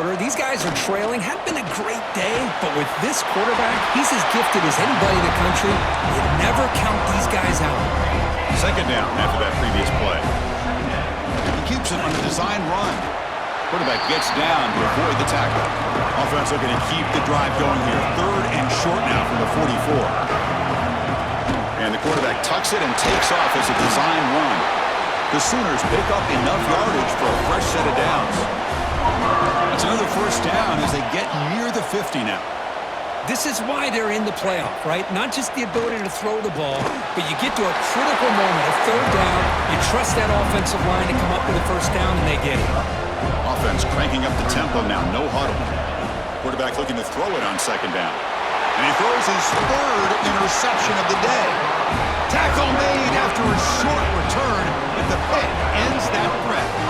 quarter. These guys are trailing. Hadn't been a great day, but with this quarterback, he's as gifted as anybody in the country. You never count these guys out. Second down after that previous play. He keeps it on a design run. Quarterback gets down to avoid the tackle. Offense looking to keep the drive going here. Third and short now from the 44. And the quarterback tucks it and takes off as a design run. The Sooners pick up enough yardage for a fresh set of downs. That's another first down as they get near the 50 now. This is why they're in the playoff, right? Not just the ability to throw the ball, but you get to a critical moment, a third down, you trust that offensive line to come up with a first down, and they get it. Offense cranking up the tempo now, no huddle. Quarterback looking to throw it on second down. And he throws his third interception of the day. Tackle made after a short return, but the pick ends that threat.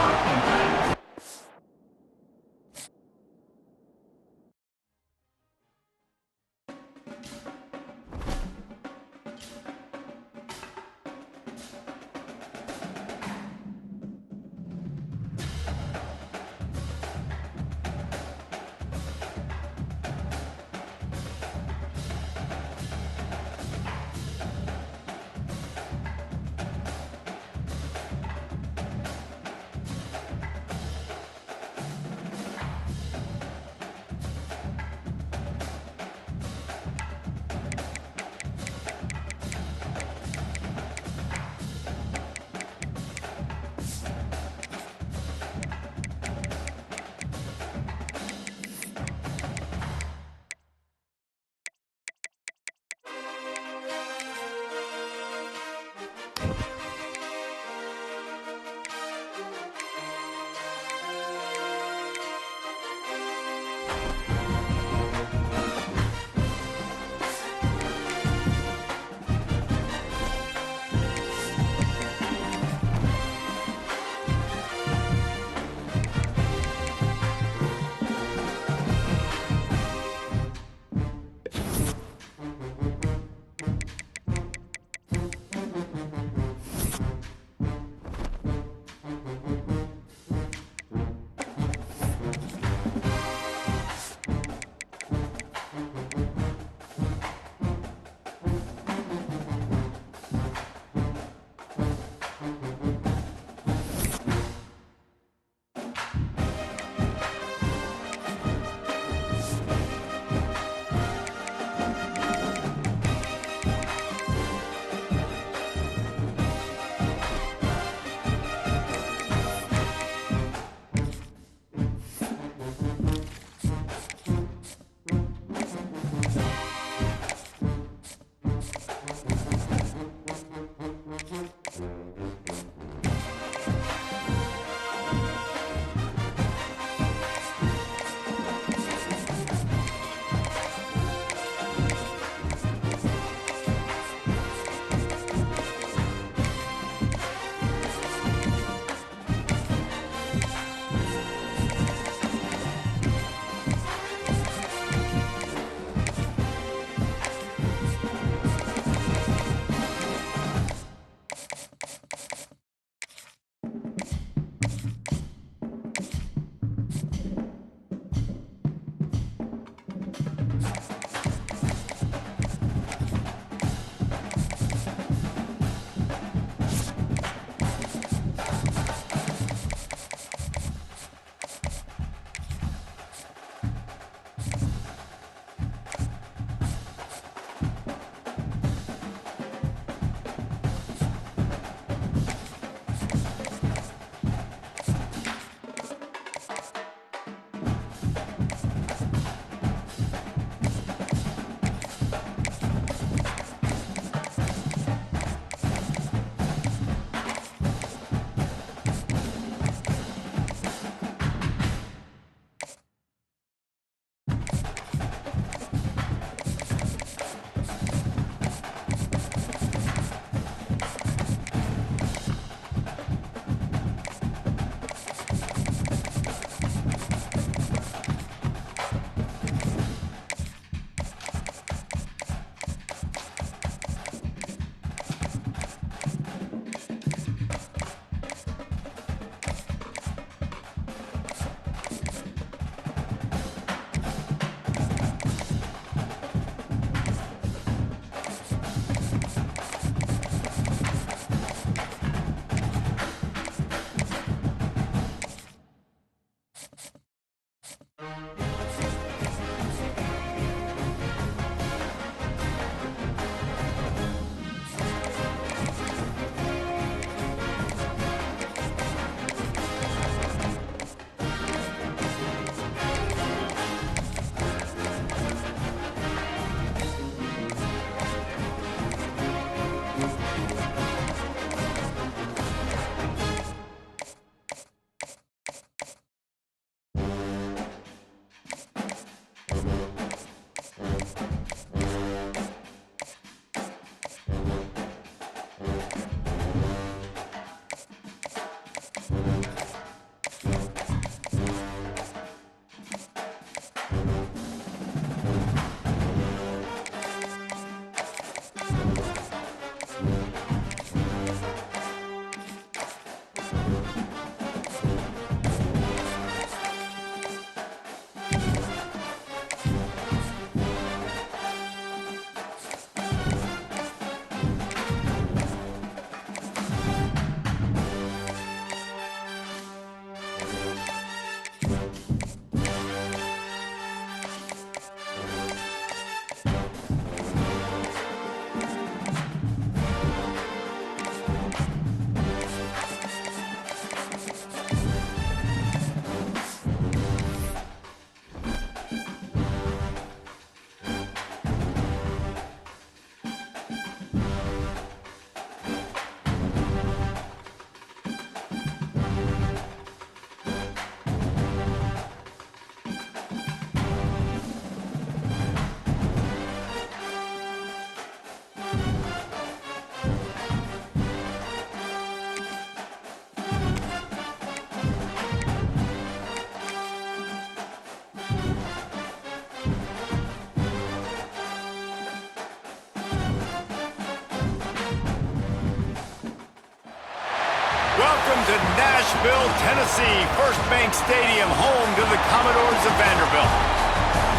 to Nashville, Tennessee, First Bank Stadium, home to the Commodores of Vanderbilt.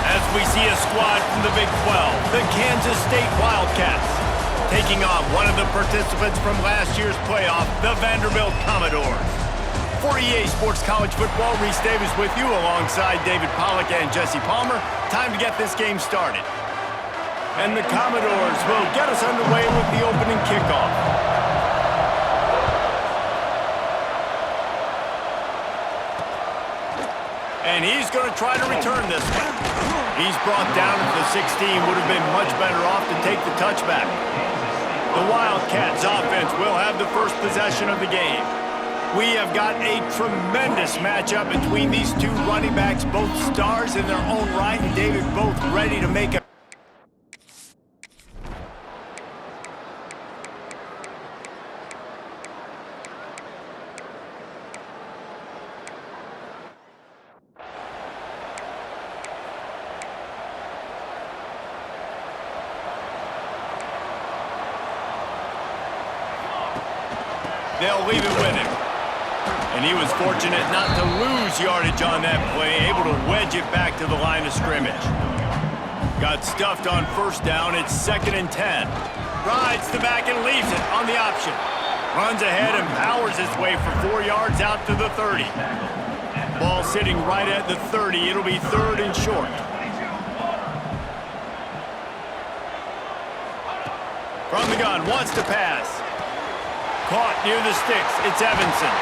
As we see a squad from the Big 12, the Kansas State Wildcats, taking on one of the participants from last year's playoff, the Vanderbilt Commodores. For EA Sports College Football, Reese Davis with you alongside David Pollack and Jesse Palmer. Time to get this game started. And the Commodores will get us underway with the opening kickoff. And he's going to try to return this one. He's brought down at the 16, would have been much better off to take the touchback. The Wildcats offense will have the first possession of the game. We have got a tremendous matchup between these two running backs, both stars in their own right, and David both ready to make a They'll leave it with him. And he was fortunate not to lose yardage on that play, able to wedge it back to the line of scrimmage. Got stuffed on first down. It's 2nd and 10. Rides the back and leaves it on the option. Runs ahead and powers his way for 4 yards out to the 30. Ball sitting right at the 30. It'll be 3rd and short. From the gun, wants to pass. Caught near the sticks. It's Evanson.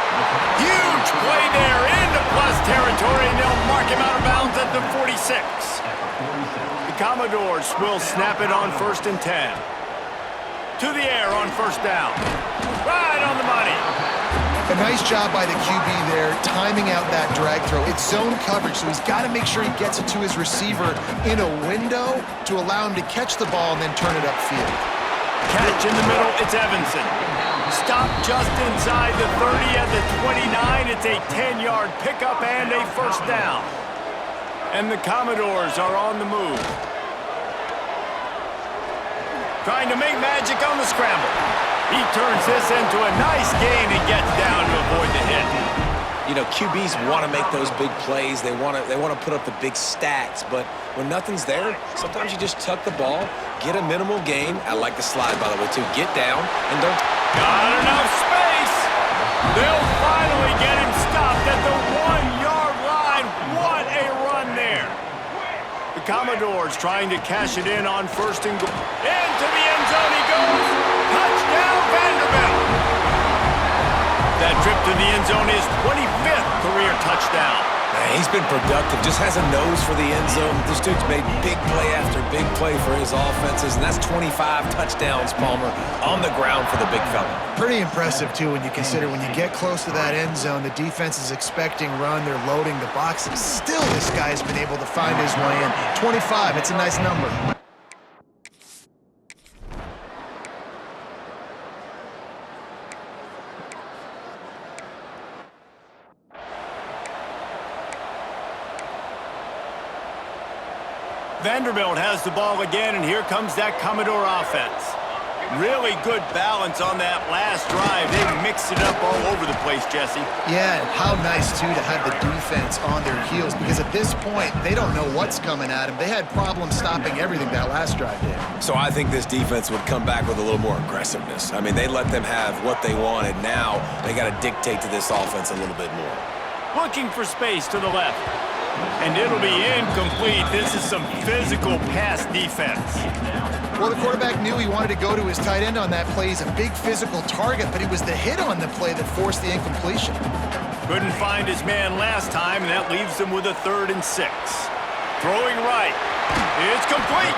Huge play there into plus territory, and they'll mark him out of bounds at the 46. The Commodores will snap it on 1st and 10. To the air on first down. Right on the money. A nice job by the QB there, timing out that drag throw. It's zone coverage, so he's got to make sure he gets it to his receiver in a window to allow him to catch the ball and then turn it upfield. Catch in the middle, it's Evanson. Stop just inside the 30 at the 29. It's a 10-yard pickup and a first down. And the Commodores are on the move. Trying to make magic on the scramble. He turns this into a nice gain and gets down to avoid the hit. You know, QBs want to make those big plays. They want to put up the big stats. But when nothing's there, sometimes you just tuck the ball, get a minimal gain. I like the slide, by the way, too. Get down and don't. Got enough space. They'll finally get him stopped at the 1-yard line. What a run there. The Commodores trying to cash it in on 1st and goal. Into the end zone he goes. Touchdown, Vanderbilt. That trip to the end zone is 25th career touchdown. Man, he's been productive, just has a nose for the end zone. This dude's made big play after big play for his offenses, and that's 25 touchdowns, Palmer, on the ground for the big fella. Pretty impressive, too, when you consider when you get close to that end zone, the defense is expecting run, they're loading the box. Still, this guy's been able to find his way in. 25, it's a nice number. Vanderbilt has the ball again, and here comes that Commodore offense. Really good balance on that last drive. They mixed it up all over the place, Jesse. Yeah, and how nice, too, to have the defense on their heels, because at this point, they don't know what's coming at them. They had problems stopping everything that last drive did. So I think this defense would come back with a little more aggressiveness. I mean, they let them have what they wanted. Now they got to dictate to this offense a little bit more. Looking for space to the left. And it'll be incomplete. This is some physical pass defense. Well, the quarterback knew he wanted to go to his tight end on that play. He's a big physical target, but it was the hit on the play that forced the incompletion. Couldn't find his man last time, and that leaves him with a 3rd and 6. Throwing right. It's complete.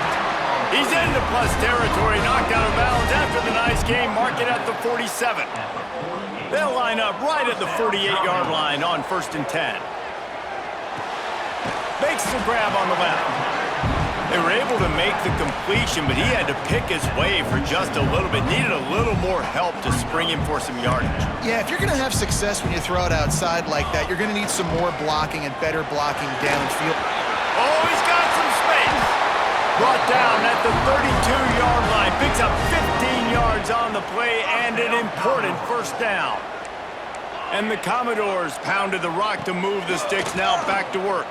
He's into plus territory, knocked out of bounds after the nice game. Mark it at the 47. They'll line up right at the 48-yard line on 1st and 10. Makes the grab on the left. They were able to make the completion, but he had to pick his way for just a little bit. Needed a little more help to spring him for some yardage. Yeah, if you're going to have success when you throw it outside like that, you're going to need some more blocking and better blocking downfield. Oh, he's got some space. Brought down at the 32-yard line. Picks up 15 yards on the play and an important first down. And the Commodores pounded the rock to move the sticks now back to work.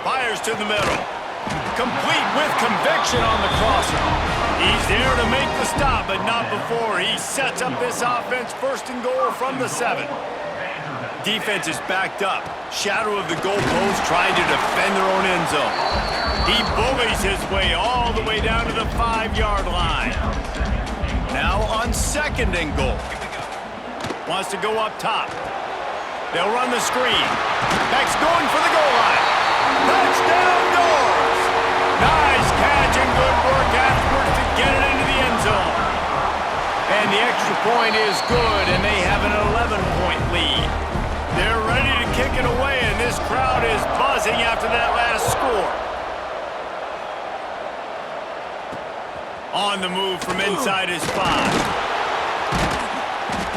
Fires to the middle. Complete with conviction on the crosser. He's there to make the stop, but not before. He sets up this offense first and goal from the 7. Defense is backed up. Shadow of the goalpost trying to defend their own end zone. He bullies his way all the way down to the 5-yard line. Now on 2nd and goal. Wants to go up top. They'll run the screen. Beck's going for the goal line. Touchdown Doors! Nice catch and good work afterwards to get it into the end zone. And the extra point is good, and they have an 11-point lead. They're ready to kick it away, and this crowd is buzzing after that last score. On the move from inside his 5.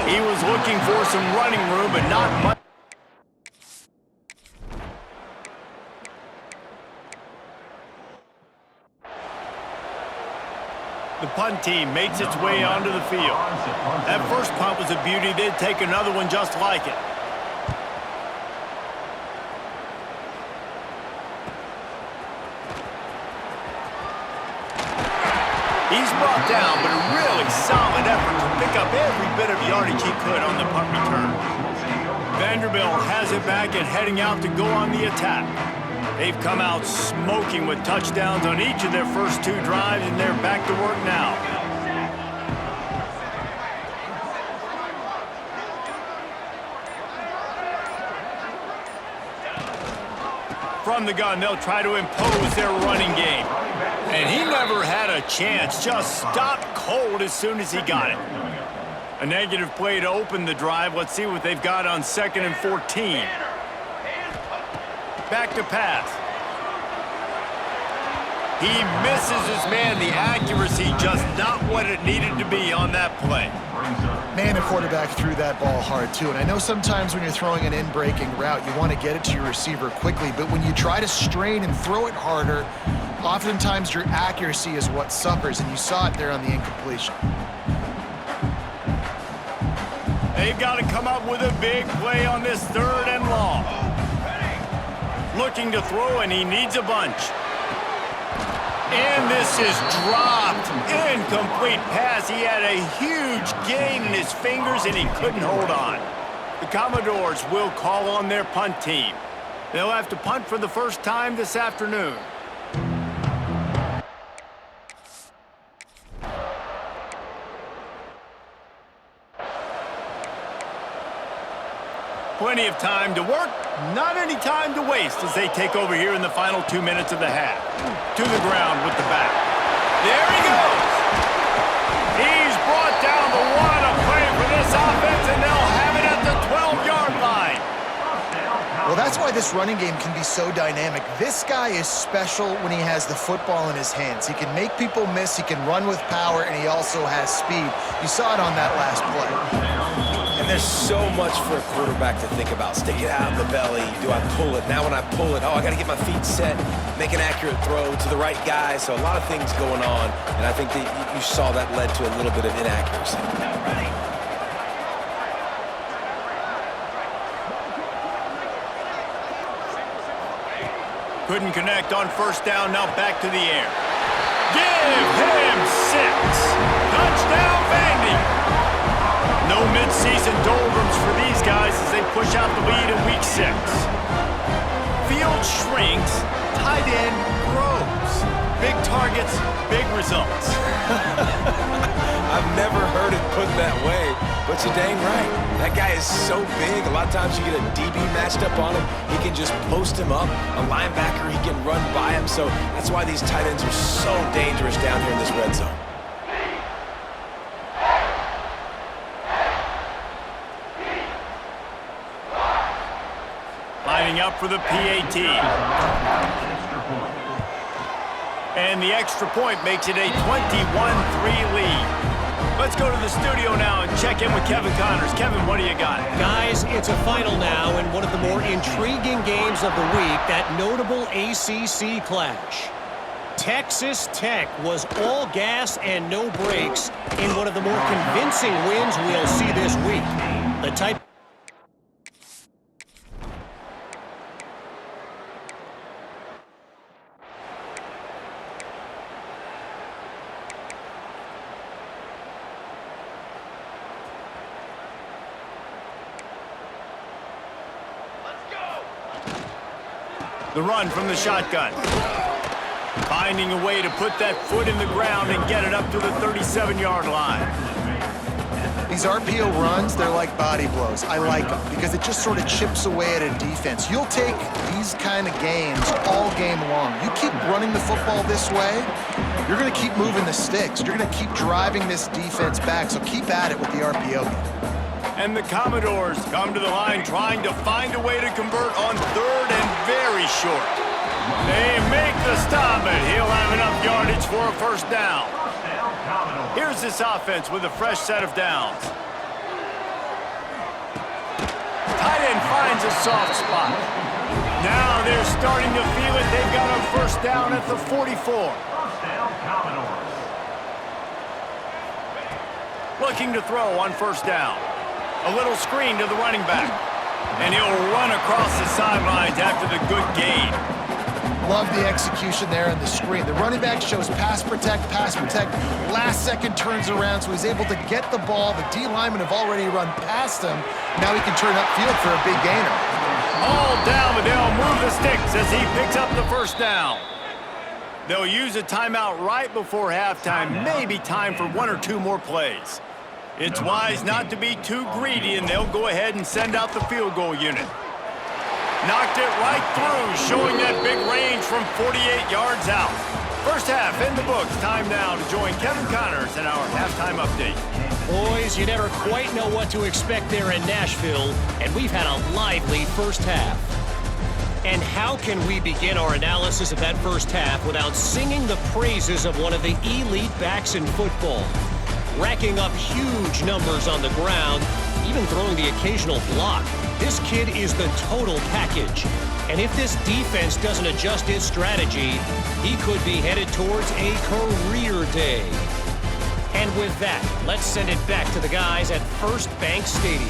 He was looking for some running room, but not much. The punt team makes its way onto the field. That first punt was a beauty. They'd take another one just like it. He's brought down, but a really solid effort to pick up every bit of yardage he could on the punt return. Vanderbilt has it back and heading out to go on the attack. They've come out smoking with touchdowns on each of their first 2 drives, and they're back to work now. From the gun, they'll try to impose their running game. And he never had a chance, just stopped cold as soon as he got it. A negative play to open the drive. Let's see what they've got on 2nd and 14. Back to pass. He misses his man. The accuracy just not what it needed to be on that play. Man, the quarterback threw that ball hard, too. And I know sometimes when you're throwing an in-breaking route, you want to get it to your receiver quickly. But when you try to strain and throw it harder, oftentimes your accuracy is what suffers. And you saw it there on the incompletion. They've got to come up with a big play on this 3rd and long. Looking to throw, and he needs a bunch. And this is dropped. Incomplete pass. He had a huge gain in his fingers, and he couldn't hold on. The Commodores will call on their punt team. They'll have to punt for the first time this afternoon. Plenty of time to work, not any time to waste as they take over here in the final 2 minutes of the half. To the ground with the back. There he goes! He's brought down the one a play for this offense, and they'll have it at the 12-yard line. Well, that's why this running game can be so dynamic. This guy is special when he has the football in his hands. He can make people miss, he can run with power, and he also has speed. You saw it on that last play. And there's so much for a quarterback to think about. Stick it out of the belly. Do I pull it? Now when I pull it, I got to get my feet set, make an accurate throw to the right guy. So a lot of things going on, and I think that you saw that led to a little bit of inaccuracy. Couldn't connect on first down, now back to the air. Give him 6. Touchdown, Vandy. No mid-season doldrums for these guys as they push out the lead in week 6. Field shrinks, tight end grows. Big targets, big results. I've never heard it put that way, but you're dang right. That guy is so big. A lot of times you get a DB matched up on him. He can just post him up. A linebacker, he can run by him. So that's why these tight ends are so dangerous down here in this red zone. Lining up for the PAT. And the extra point makes it a 21-3 lead. Let's go to the studio now and check in with Kevin Connors. Kevin, what do you got? Guys, it's a final now and one of the more intriguing games of the week, that notable ACC clash. Texas Tech was all gas and no brakes in one of the more convincing wins we'll see this week. The type The run from the shotgun. Finding a way to put that foot in the ground and get it up to the 37-yard line. These RPO runs, they're like body blows. I like them because it just sort of chips away at a defense. You'll take these kind of games all game long. You keep running the football this way, you're going to keep moving the sticks. You're going to keep driving this defense back, so keep at it with the RPO game. And the Commodores come to the line trying to find a way to convert on third and very short. They make the stop, and he'll have enough yardage for a first down. Here's this offense with a fresh set of downs. Tight end finds a soft spot. Now they're starting to feel it. They've got a first down at the 44. Looking to throw on first down. A little screen to the running back. And he'll run across the sidelines after the good gain. Love the execution there on the screen. The running back shows pass protect, last second turns around, so he's able to get the ball. The D linemen have already run past him. Now he can turn upfield for a big gainer. All down, but they'll move the sticks as he picks up the first down. They'll use a timeout right before halftime, maybe time for one or two more plays. It's wise not to be too greedy, and they'll go ahead and send out the field goal unit. Knocked it right through, showing that big range from 48 yards out. First half in the books. Time now to join Kevin Connors in our halftime update. Boys, you never quite know what to expect there in Nashville, and we've had a lively first half. And how can we begin our analysis of that first half without singing the praises of one of the elite backs in football? Racking up huge numbers on the ground, even throwing the occasional block. This kid is the total package. And if this defense doesn't adjust its strategy, he could be headed towards a career day. And with that, let's send it back to the guys at First Bank Stadium.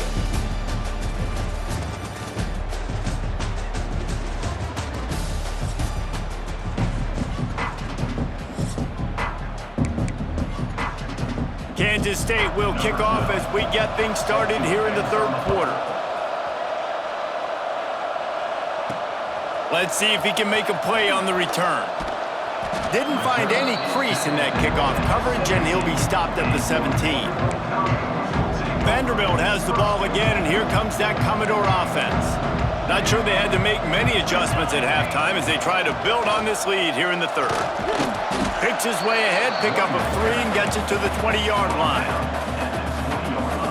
Kansas State will kick off as we get things started here in the third quarter. Let's see if he can make a play on the return. Didn't find any crease in that kickoff coverage, and he'll be stopped at the 17. Vanderbilt has the ball again, and here comes that Commodore offense. Not sure they had to make many adjustments at halftime as they try to build on this lead here in the third. Picks his way ahead, pick up a 3, and gets it to the 20-yard line.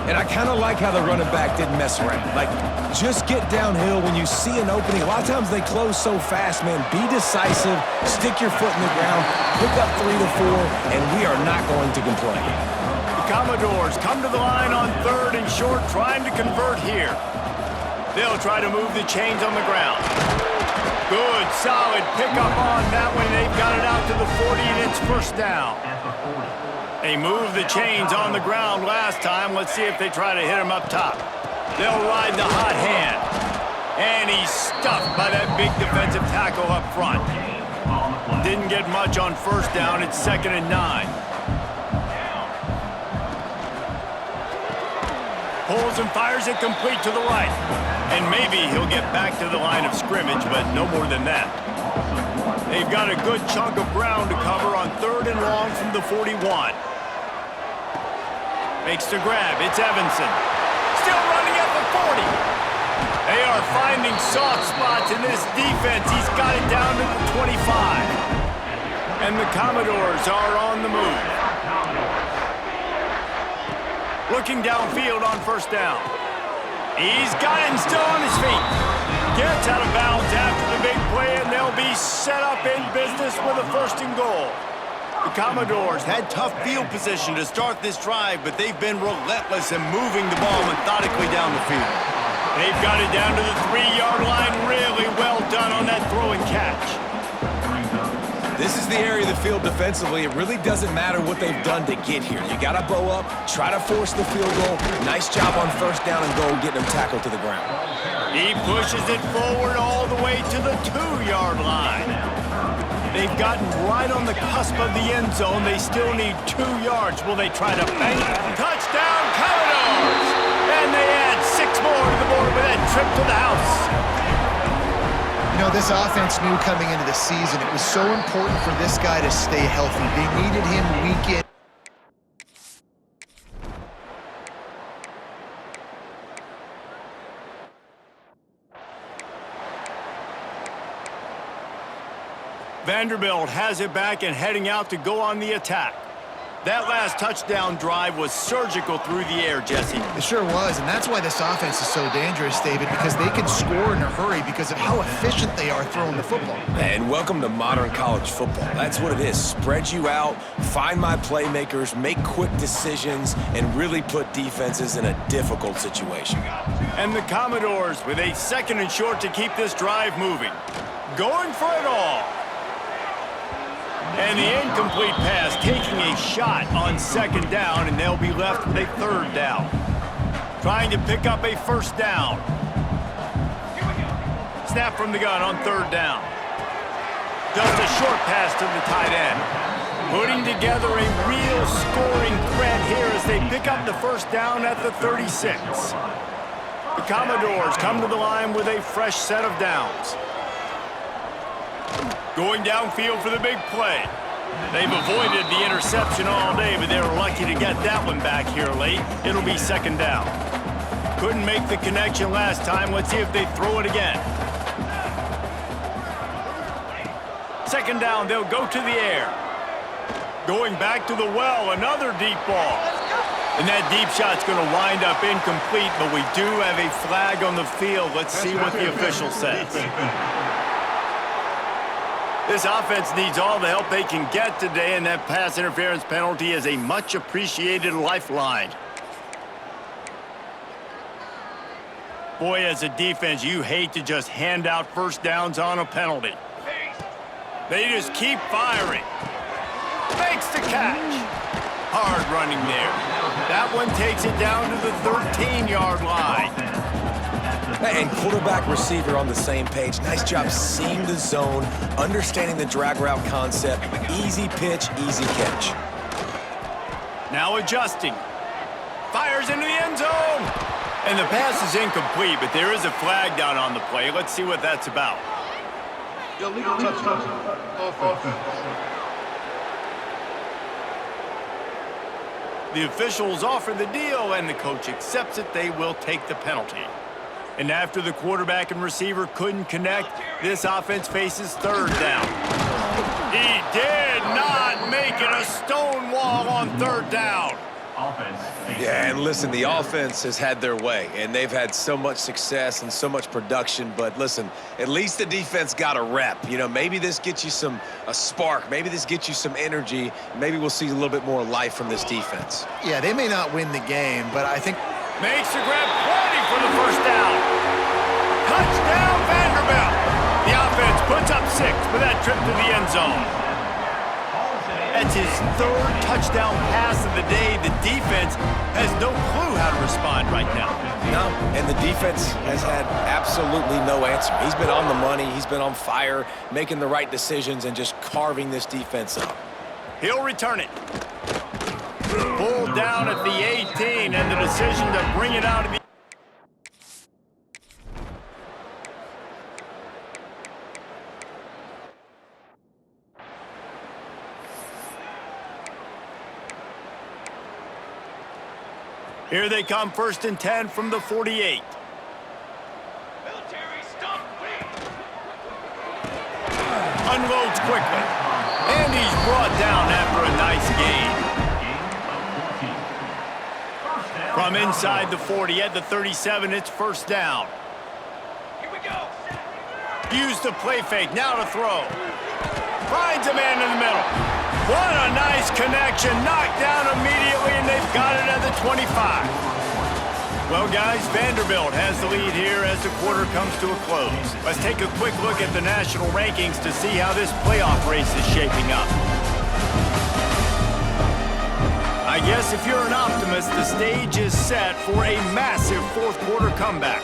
And I kind of like how the running back didn't mess around. Like, just get downhill when you see an opening. A lot of times they close so fast, man. Be decisive, stick your foot in the ground, pick up 3 to 4, and we are not going to complain. The Commodores come to the line on third and short, trying to convert here. They'll try to move the chains on the ground. Good, solid pickup on that one. They've got it out to the 40, and it's first down. They moved the chains on the ground last time. Let's see if they try to hit him up top. They'll ride the hot hand. And he's stuffed by that big defensive tackle up front. Didn't get much on first down. It's 2nd and 9. Pulls and fires it complete to the right. And maybe he'll get back to the line of scrimmage, but no more than that. They've got a good chunk of ground to cover on third and long from the 41. Makes the grab. It's Evanson. Still running at the 40. They are finding soft spots in this defense. He's got it down to the 25. And the Commodores are on the move. Looking downfield on first down. He's got it and still on his feet. Gets out of bounds after the big play, and they'll be set up in business with a 1st and goal. The Commodores had tough field position to start this drive, but they've been relentless in moving the ball methodically down the field. They've got it down to the 3-yard line. Really well done on that throw and catch. This is the area of the field defensively. It really doesn't matter what they've done to get here. You got to bow up, try to force the field goal. Nice job on first down and goal, getting them tackled to the ground. He pushes it forward all the way to the 2-yard line. They've gotten right on the cusp of the end zone. They still need 2 yards. Will they try to bang it? Touchdown, Commodores! And they add 6 more to the board with that trip to the house. You know, this offense knew coming into the season it was so important for this guy to stay healthy. They needed him week in. Vanderbilt has it back and heading out to go on the attack. That last touchdown drive was surgical through the air, Jesse. It sure was, and that's why this offense is so dangerous, David, because they can score in a hurry because of how efficient they are throwing the football. And welcome to modern college football. That's what it is. Spread you out, find my playmakers, make quick decisions, and really put defenses in a difficult situation. And the Commodores with a 2nd and short to keep this drive moving. Going for it all. And the incomplete pass taking a shot on 2nd down, and they'll be left with a 3rd down. Trying to pick up a 1st down. Snap from the gun on 3rd down. Just a short pass to the tight end. Putting together a real scoring threat here as they pick up the 1st down at the 36. The Commodores come to the line with a fresh set of downs. Going downfield for the big play. They've avoided the interception all day, but they were lucky to get that one back here late. It'll be 2nd down. Couldn't make the connection last time. Let's see if they throw it again. 2nd down, they'll go to the air. Going back to the well, another deep ball. And that deep shot's going to wind up incomplete, but we do have a flag on the field. Let's see what the official says. This offense needs all the help they can get today, and that pass interference penalty is a much-appreciated lifeline. Boy, as a defense, you hate to just hand out 1st downs on a penalty. They just keep firing. Makes the catch. Hard running there. That one takes it down to the 13-yard line. And quarterback receiver on the same page. Nice job seeing the zone, understanding the drag route concept. Easy pitch, easy catch. Now adjusting. Fires into the end zone. And the pass is incomplete, but there is a flag down on the play. Let's see what that's about. Illegal touchdown. Offense. The officials offer the deal, and the coach accepts it. They will take the penalty. And after the quarterback and receiver couldn't connect, this offense faces 3rd down. He did not make it a stone wall on 3rd down. Yeah, and listen, the offense has had their way, and they've had so much success and so much production. But listen, at least the defense got a rep. You know, maybe this gets you a spark. Maybe this gets you some energy. Maybe we'll see a little bit more life from this defense. Yeah, they may not win the game, but I think... Makes the grab, plenty for the 1st down. Touchdown, Vanderbilt. The offense puts up 6 for that trip to the end zone. That's his 3rd touchdown pass of the day. The defense has no clue how to respond right now. No, and the defense has had absolutely no answer. He's been on the money. He's been on fire, making the right decisions and just carving this defense up. He'll return it. Pulled down at the 18, and the decision to bring it out of the... Here they come, 1st and 10 from the 48. Unloads quickly. And he's brought down after a nice gain. From inside the 40 at the 37, it's 1st down. Here we go. Use the play fake, now to throw. Finds a man in the middle. What a nice connection. Knocked down immediately, and they've got it at the 25. Well, guys, Vanderbilt has the lead here as the quarter comes to a close. Let's take a quick look at the national rankings to see how this playoff race is shaping up. I guess if you're an optimist, the stage is set for a massive 4th quarter comeback.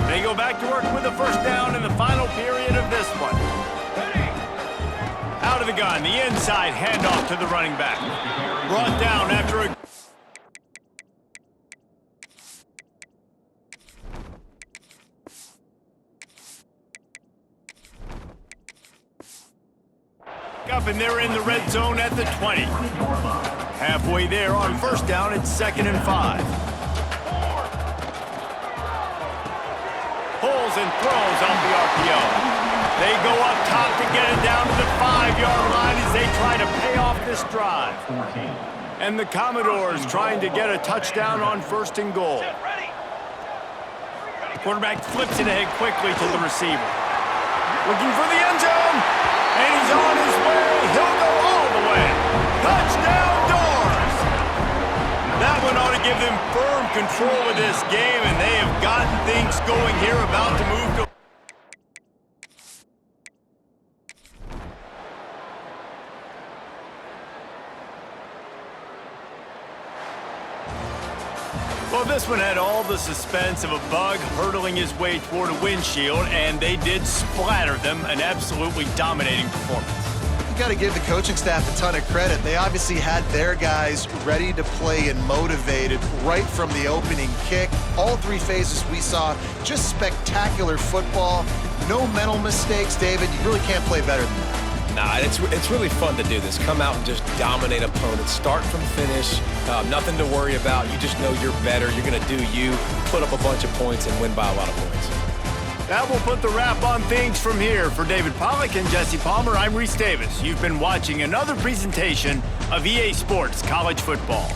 They go back to work with the 1st down in the final period of this one. Out of the gun, the inside handoff to the running back. Brought down after a... Up and they're in the red zone at the 20. Halfway there on first down, it's 2nd and 5. Pulls and throws off the RPO. They go up top to get it down to the 5-yard line as they try to pay off this drive. And the Commodores trying to get a touchdown on 1st and goal. The quarterback flips it ahead quickly to the receiver. Looking for the end zone, and he's on his way. He'll go all the way. Touchdown, Doors! That one ought to give them firm control of this game, and they have gotten things going here, about to move to... Well, this one had all the suspense of a bug hurtling his way toward a windshield, and they did splatter them. An absolutely dominating performance. You got to give the coaching staff a ton of credit. They obviously had their guys ready to play and motivated right from the opening kick. All 3 phases we saw, just spectacular football. No mental mistakes, David. You really can't play better than that. Nah, it's really fun to do this. Come out and just dominate opponents. Start from finish. Nothing to worry about. You just know you're better. You're going to do you, put up a bunch of points, and win by a lot of points. That will put the wrap on things from here. For David Pollack and Jesse Palmer, I'm Reese Davis. You've been watching another presentation of EA Sports College Football.